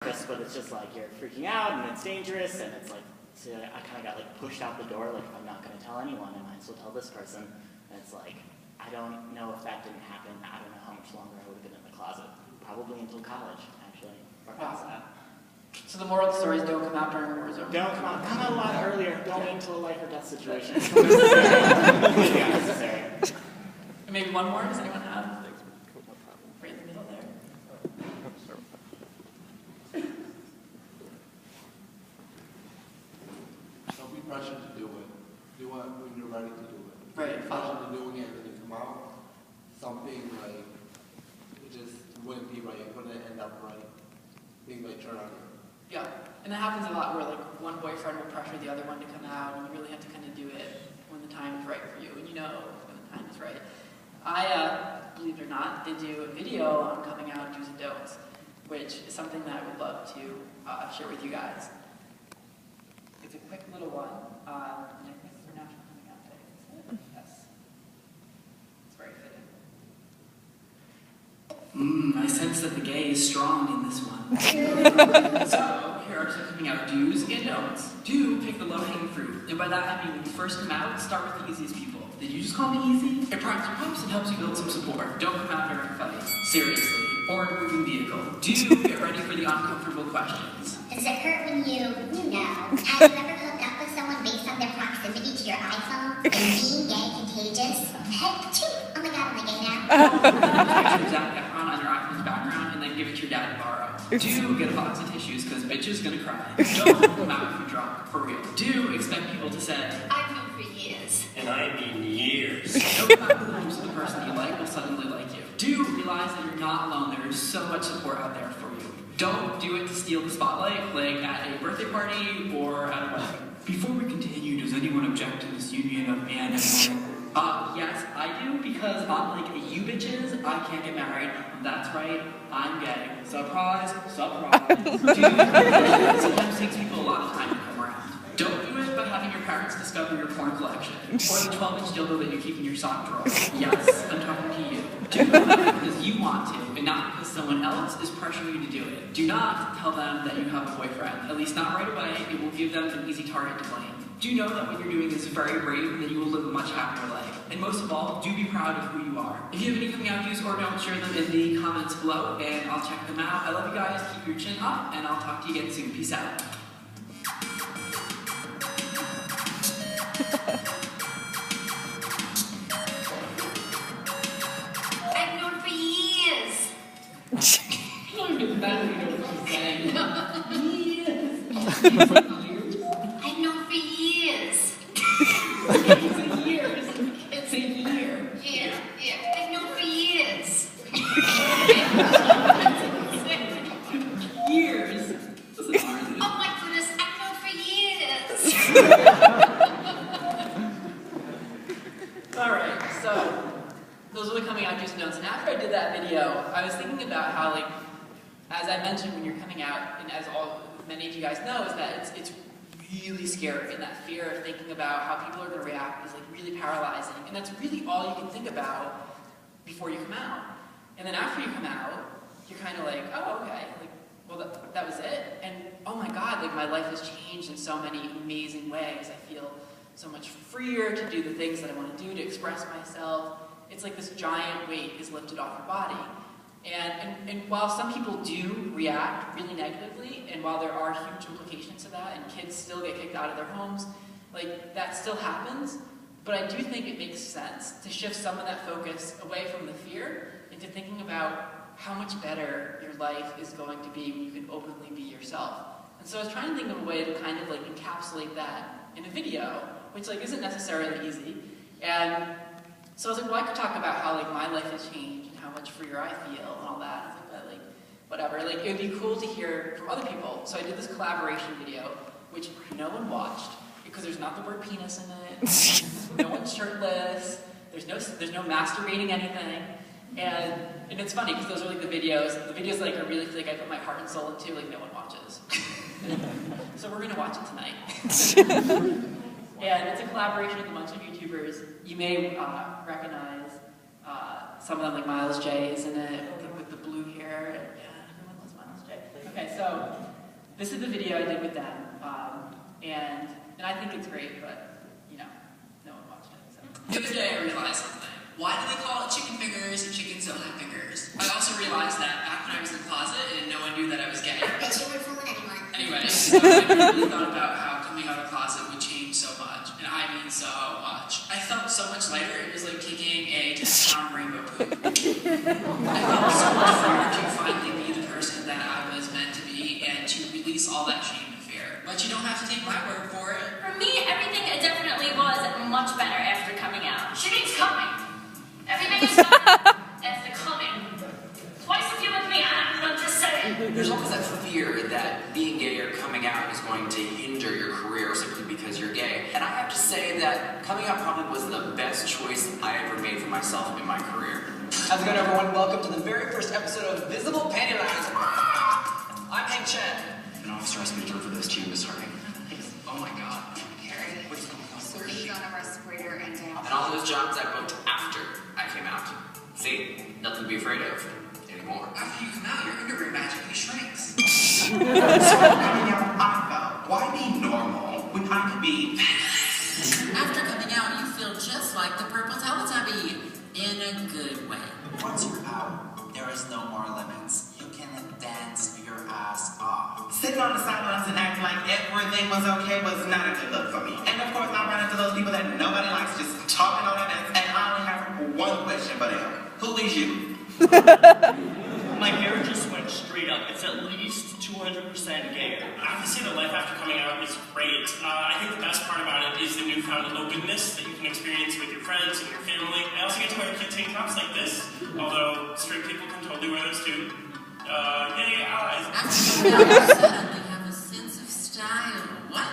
but it's just like you're freaking out and it's dangerous, and it's like, so I kind of got like pushed out the door, like I'm not going to tell anyone, I might as well tell this person. And it's like, I don't know if that didn't happen, I don't know how much longer I would have been in the closet. Probably until college, actually, or past that. So the moral of the story is don't come out during a war zone. Don't come out a lot earlier. Don't wait until a life or death situation. It's not necessary. And maybe one more, does anyone have? Right in the middle there. Don't be pressured to do it. Do it when you're ready to do it. Right. Pressured to doing it and then you come out, something like, it just wouldn't be right. It wouldn't end up right. Things might turn on you. Yeah, and that happens a lot where like one boyfriend will pressure the other one to come out, and you really have to kind of do it when the time is right for you, and you know when the time is right. I, believe it or not, did do a video on coming out do's and don'ts, which is something that I would love to share with you guys. It's a quick little one, and I think it's our National Coming Out Day. Is it? Yes. It's very fitting. I sense that the gay is strong in this one. So, here are some coming out do's and don'ts. Do pick the low-hanging fruit. And by that I mean when you first come out, start with the easiest people. Did you just call me easy? It primes your pumps and helps you build some support. Don't come out during a fight. Seriously. Or in a moving vehicle. Do get ready for the uncomfortable questions. Does it hurt when you know? Have you ever hooked up with someone based on their proximity to your iPhone? Is being gay contagious? Heck, oh my god, am I gay now? Zac Efron on your iPhone's background and then give it to your dad to borrow. Do get a box of tissues because bitch is gonna cry. Don't come out if you're drunk, for real. Do expect people to say, I've known for years. And I mean years. don't come out with the names of the person you like will suddenly like you. Do realize that you're not alone. There is so much support out there for you. Don't do it to steal the spotlight, like at a birthday party or at a wedding. Before we continue, does anyone object to this union of man and woman? Yes, I do, because unlike you bitches, I can't get married. That's right, I'm gay. Surprise, surprise. Dude, sometimes takes people a lot of time to come around. Don't do it by having your parents discover your porn collection, or the 12-inch dildo that you keep in your sock drawer. Yes, I'm talking to you. Do it because you want to, and not because someone else is pressuring you to do it. Do not tell them that you have a boyfriend, at least not right away. It will give them an easy target to blame. Do know that what you're doing is very brave and that you will live a much happier life. And most of all, do be proud of who you are. If you have any coming out do's or don't, share them in the comments below and I'll check them out. I love you guys, keep your chin up, and I'll talk to you again soon. Peace out. I've known for years. I don't even know what she's saying. I've known for years. It's a year. It's a year. Yeah. I've known for years. Years. This is hard. Oh my goodness, I've known for years. Alright, so those are the coming out do's and don'ts. And after I did that video, I was thinking about how, like, as I mentioned when you're coming out, and as many of you guys know, is that it's really scary, and that fear of thinking about how people are going to react is like really paralyzing, and that's really all you can think about before you come out. And then after you come out, you're kind of like, oh, okay, like, well, that was it, and oh my god, like, my life has changed in so many amazing ways. I feel so much freer to do the things that I want to do, to express myself. It's like this giant weight is lifted off your body. And while some people do react really negatively, and while there are huge implications to that, and kids still get kicked out of their homes, like, that still happens, but I do think it makes sense to shift some of that focus away from the fear into thinking about how much better your life is going to be when you can openly be yourself. And so I was trying to think of a way to kind of like encapsulate that in a video, which like isn't necessarily easy. And so I was like, well, I could talk about how like my life has changed and how much freer I feel and all that. I was like, but like, whatever, like it would be cool to hear from other people. So I did this collaboration video, which no one watched because there's not the word penis in it. No one's shirtless. There's no masturbating anything. And it's funny because those are like the videos like I really feel like I put my heart and soul into, like no one watches. So we're gonna watch it tonight. And it's a collaboration with a bunch of YouTubers. You may recognize some of them, like Miles J is in it with the blue hair. Yeah, everyone loves Miles J. Okay, so this is the video I did with them, and I think it's great, but you know, no one watched it. So. The other day I realized something. Why do they call it chicken fingers and chickens don't have fingers? I also realized that back when I was in the closet and no one knew that I was gay. Bet you weren't fooling anyone. Anyway, so I really thought about how coming out of the closet would change so much, and I mean so much. I felt so much lighter. It was like taking a 10-pound rainbow poop. I felt so much freer to finally be the person that I was meant to be and to release all that shame and fear. But you don't have to take my word for it. For me, everything definitely was much better after coming out. She means coming. Everything is better after coming. Twice if you with me, I don't know what to say. There's always that fear that being gay or coming out is going to hinder your career simply because you're gay. And I have to say that coming out probably was the best choice I ever made for myself in my career. How's it going, everyone? Welcome to the very first episode of Visible Pantylines. I'm Hank Chen. An officer asked me to deliver this to you, Miss Harding. Oh my God. Harry, What's going on? so he's on a respirator and down. And all those jobs I booked after I came out. See? Nothing to be afraid of anymore. After you come out, your underwear magically shrinks. So coming out, I felt, why be normal when I could be After coming out, you feel just like the purple Teletubby. In a good way. Once you're out, there is no more limits. You can dance your ass off. Sitting on the sidelines and acting like everything was okay was not a good look for me. And of course, I run into those people that nobody likes just talking on events. And I only have one question for them. Who is you? My hair just went straight up. It's at least 200% gayer. I have to say that life after coming out is great. I think the best part about it is the newfound openness that you can experience with your friends and your family. I also get to wear cute tank tops like this, although straight people can totally wear those too. Yay, allies. After coming out, you suddenly have a sense of style. What?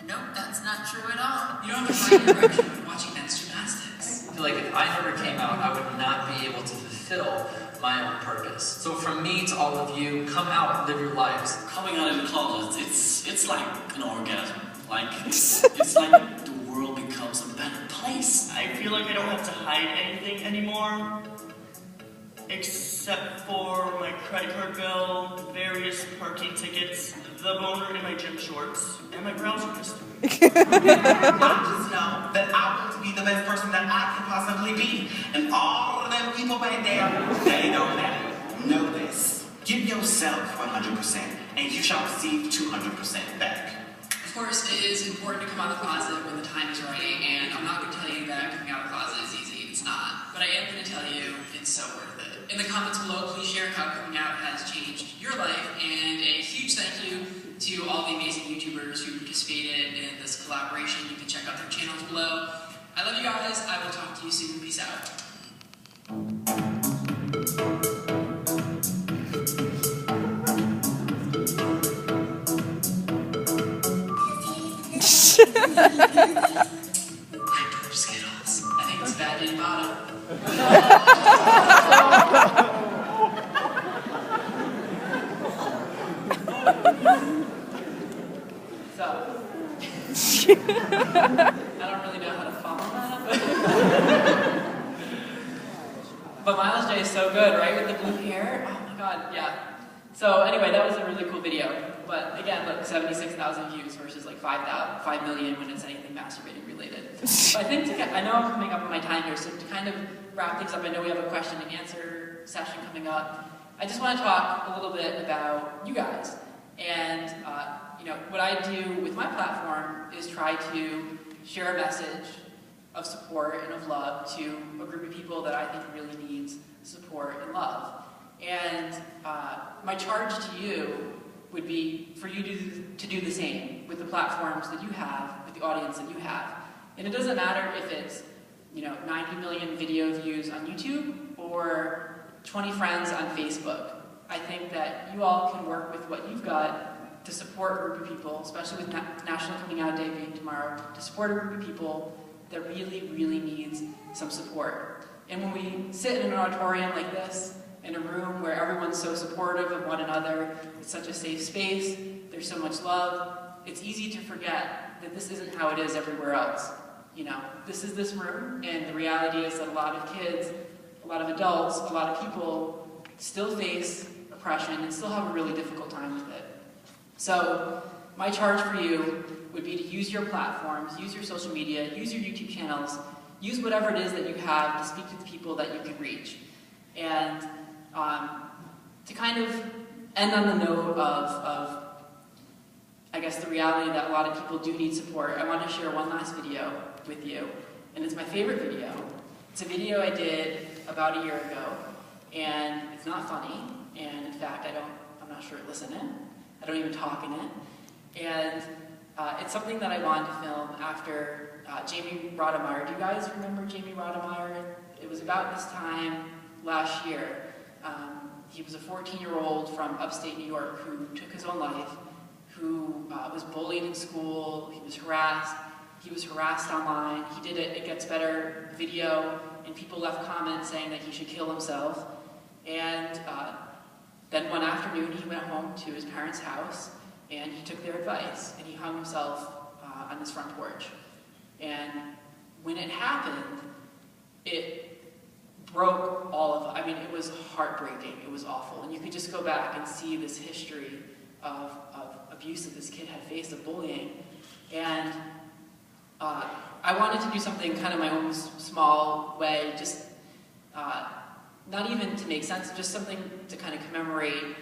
Nope, that's not true at all. You don't have to find direction when watching men's gymnastics. I feel like if I never came out, I would not be able to fulfill my own purpose. So from me to all of you, come out, live your lives. Coming out of the closet, it's like an orgasm. Like, it's like the world becomes a better place. I feel like I don't have to hide anything anymore. Except for my credit card bill, various parking tickets, the boner in my gym shorts, and my browser history. I just know that I want to be the best person that I can possibly be. And all of them people back there, they know that. Know this. Give yourself 100%, and you shall receive 200% back. Of course, it is important to come out of the closet when the time is right, and I'm not going to tell you that coming out of the closet is easy. It's not. But I am going to tell you it's so worth it. In the comments below, please share how coming out has changed your life, and a huge thank you to all the amazing YouTubers who participated in this collaboration. You can check out their channels below. I love you guys. I will talk to you soon. Peace out. I poop Skittles. I think it's bad in bottom. So, I don't really know how to follow that, but Miles J is so good, right, with the blue hair? Oh my god, yeah. So anyway, that was a really cool video. But again, look, 76,000 views versus like 5 million when it's anything masturbating related. But I think I know I'm coming up on my time here, so to kind of wrap things up, I know we have a question and answer session coming up. I just want to talk a little bit about you guys. And you know, what I do with my platform is try to share a message of support and of love to a group of people that I think really needs support and love. And my charge to you would be for you to do the same with the platforms that you have, with the audience that you have. And it doesn't matter if it's, you know, 90 million video views on YouTube or 20 friends on Facebook. I think that you all can work with what you've got to support a group of people, especially with National Coming Out Day being tomorrow, to support a group of people that really, really needs some support. And when we sit in an auditorium like this, in a room where everyone's so supportive of one another, it's such a safe space, there's so much love, it's easy to forget that this isn't how it is everywhere else. You know, this is this room, and the reality is that a lot of kids, a lot of adults, a lot of people still face a oppression and still have a really difficult time with it. So my charge for you would be to use your platforms, use your social media, use your YouTube channels, use whatever it is that you have to speak to the people that you can reach. And to kind of end on the note of I guess, the reality that a lot of people do need support, I want to share one last video with you. And it's my favorite video. It's a video I did about a year ago, and it's not funny, and in fact, I'm not shirtless in it. I don't even talk in it. And it's something that I wanted to film after Jamie Rodemeyer. Do you guys remember Jamie Rodemeyer? It was about this time last year. He was a 14-year-old from upstate New York who took his own life, who was bullied in school, he was harassed online. He did It Gets Better video, and people left comments saying that he should kill himself. And then one afternoon he went home to his parents' house, and he took their advice, and he hung himself on his front porch. And when it happened, it broke all of us. I mean, it was heartbreaking, it was awful. And you could just go back and see this history of abuse that this kid had faced, of bullying. And I wanted to do something kind of my own small way, just not even to make sense, just something to kind of commemorate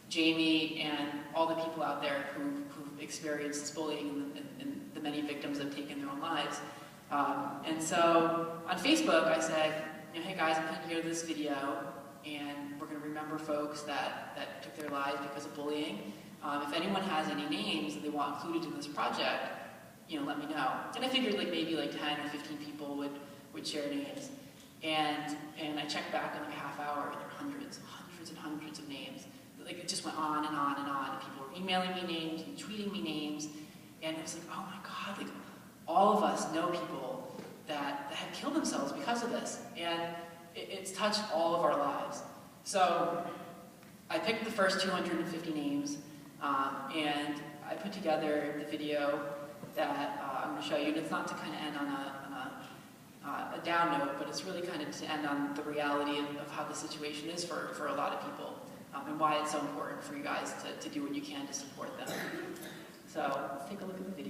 Jamie and all the people out there who've experienced this bullying and the many victims that have taken their own lives. And so on Facebook I said, you know, hey guys, I'm putting together this video, and we're going to remember folks that took their lives because of bullying. If anyone has any names that they want included in this project, you know, let me know. And I figured like maybe like 10 or 15 people would share names. And I checked back in like a half hour, and there were hundreds and hundreds of names. Like it just went on and on and on. And people were emailing me names and tweeting me names. And it was like, oh my God, like all of us know people that have killed themselves because of this. And it's touched all of our lives. So I picked the first 250 names, and I put together the video that I'm going to show you. And it's not to kind of end on a down note, but it's really kind of to end on the reality of how the situation is for a lot of people, and why it's so important for you guys to do what you can to support them. So let's take a look at the video.